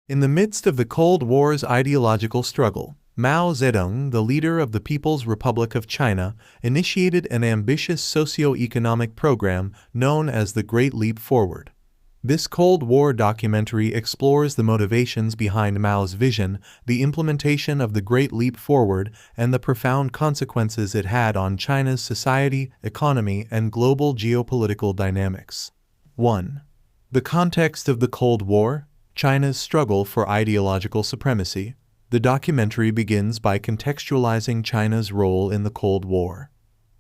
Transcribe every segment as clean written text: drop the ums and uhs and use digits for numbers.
In the midst of the Cold War's ideological struggle, Mao Zedong, the leader of the People's Republic of China, initiated an ambitious socio-economic program known as the Great Leap Forward. This Cold War documentary explores the motivations behind Mao's vision, the implementation of the Great Leap Forward, and the profound consequences it had on China's society, economy, and global geopolitical dynamics. 1. The context of the Cold War, China's struggle for ideological supremacy. The documentary begins by contextualizing China's role in the Cold War.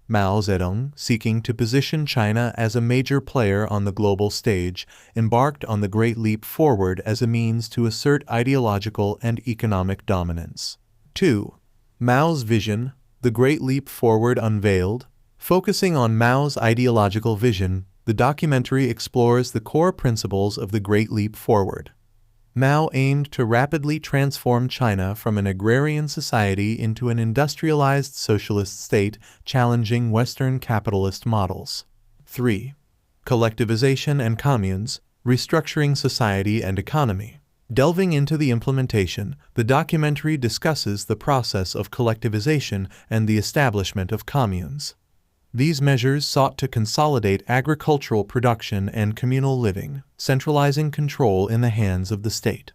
Mao Zedong, seeking to position China as a major player on the global stage, embarked on the Great Leap Forward as a means to assert ideological and economic dominance. 2. Mao's vision, the Great Leap Forward unveiled. Focusing on Mao's ideological vision, the documentary explores the core principles of the Great Leap Forward. Mao aimed to rapidly transform China from an agrarian society into an industrialized socialist state, challenging Western capitalist models. 3. Collectivization and communes, restructuring society and economy. Delving into the implementation, the documentary discusses the process of collectivization and the establishment of communes. These measures sought to consolidate agricultural production and communal living, centralizing control in the hands of the state.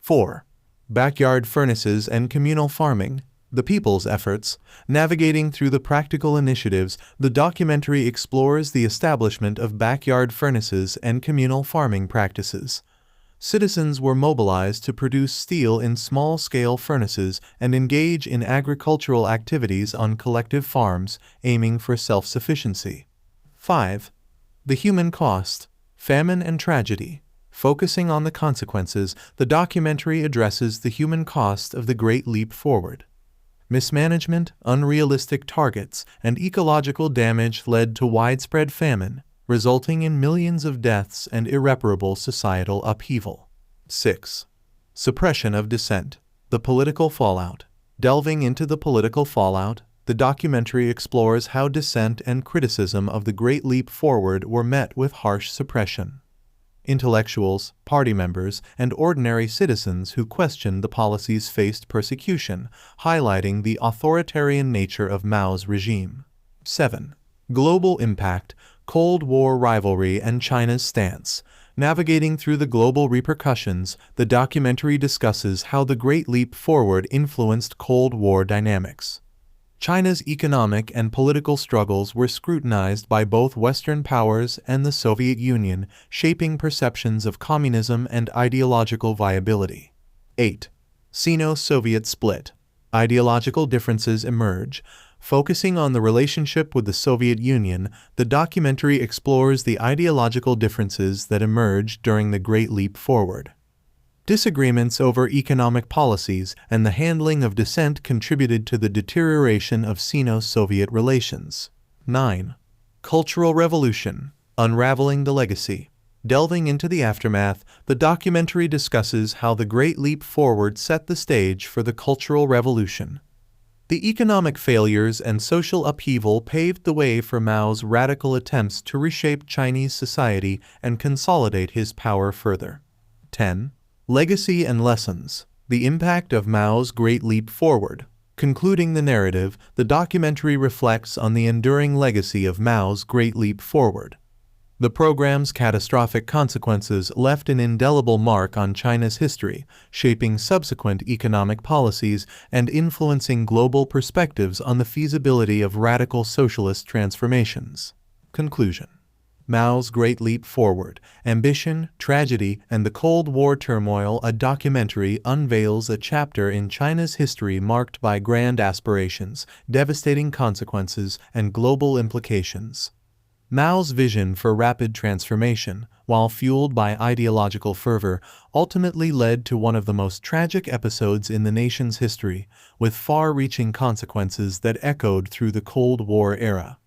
4. Backyard furnaces and communal farming, the people's efforts. Navigating through the practical initiatives, the documentary explores the establishment of backyard furnaces and communal farming practices. Citizens were mobilized to produce steel in small-scale furnaces and engage in agricultural activities on collective farms, aiming for self-sufficiency. 5. The human cost, famine and tragedy. Focusing on the consequences, the documentary addresses the human cost of the Great Leap Forward. Mismanagement, unrealistic targets, and ecological damage led to widespread famine, resulting in millions of deaths and irreparable societal upheaval. 6. Suppression of dissent, the political fallout. Delving into the political fallout, the documentary explores how dissent and criticism of the Great Leap Forward were met with harsh suppression. Intellectuals, party members, and ordinary citizens who questioned the policies faced persecution, highlighting the authoritarian nature of Mao's regime. 7. Global impact, Cold War rivalry and China's stance. Navigating through the global repercussions, the documentary discusses how the Great Leap Forward influenced Cold War dynamics. China's economic and political struggles were scrutinized by both Western powers and the Soviet Union, shaping perceptions of communism and ideological viability. 8. Sino-Soviet split. Ideological differences emerge. Focusing on the relationship with the Soviet Union, the documentary explores the ideological differences that emerged during the Great Leap Forward. Disagreements over economic policies and the handling of dissent contributed to the deterioration of Sino-Soviet relations. 9. Cultural Revolution, unraveling the legacy. Delving into the aftermath, the documentary discusses how the Great Leap Forward set the stage for the Cultural Revolution. The economic failures and social upheaval paved the way for Mao's radical attempts to reshape Chinese society and consolidate his power further. 10. Legacy and lessons, the impact of Mao's Great Leap Forward. Concluding the narrative, the documentary reflects on the enduring legacy of Mao's Great Leap Forward. The program's catastrophic consequences left an indelible mark on China's history, shaping subsequent economic policies and influencing global perspectives on the feasibility of radical socialist transformations. Conclusion. Mao's Great Leap Forward, Ambition, Tragedy, and the Cold War Turmoil. A documentary unveils a chapter in China's history marked by grand aspirations, devastating consequences, and global implications. Mao's vision for rapid transformation, while fueled by ideological fervor, ultimately led to one of the most tragic episodes in the nation's history, with far-reaching consequences that echoed through the Cold War era.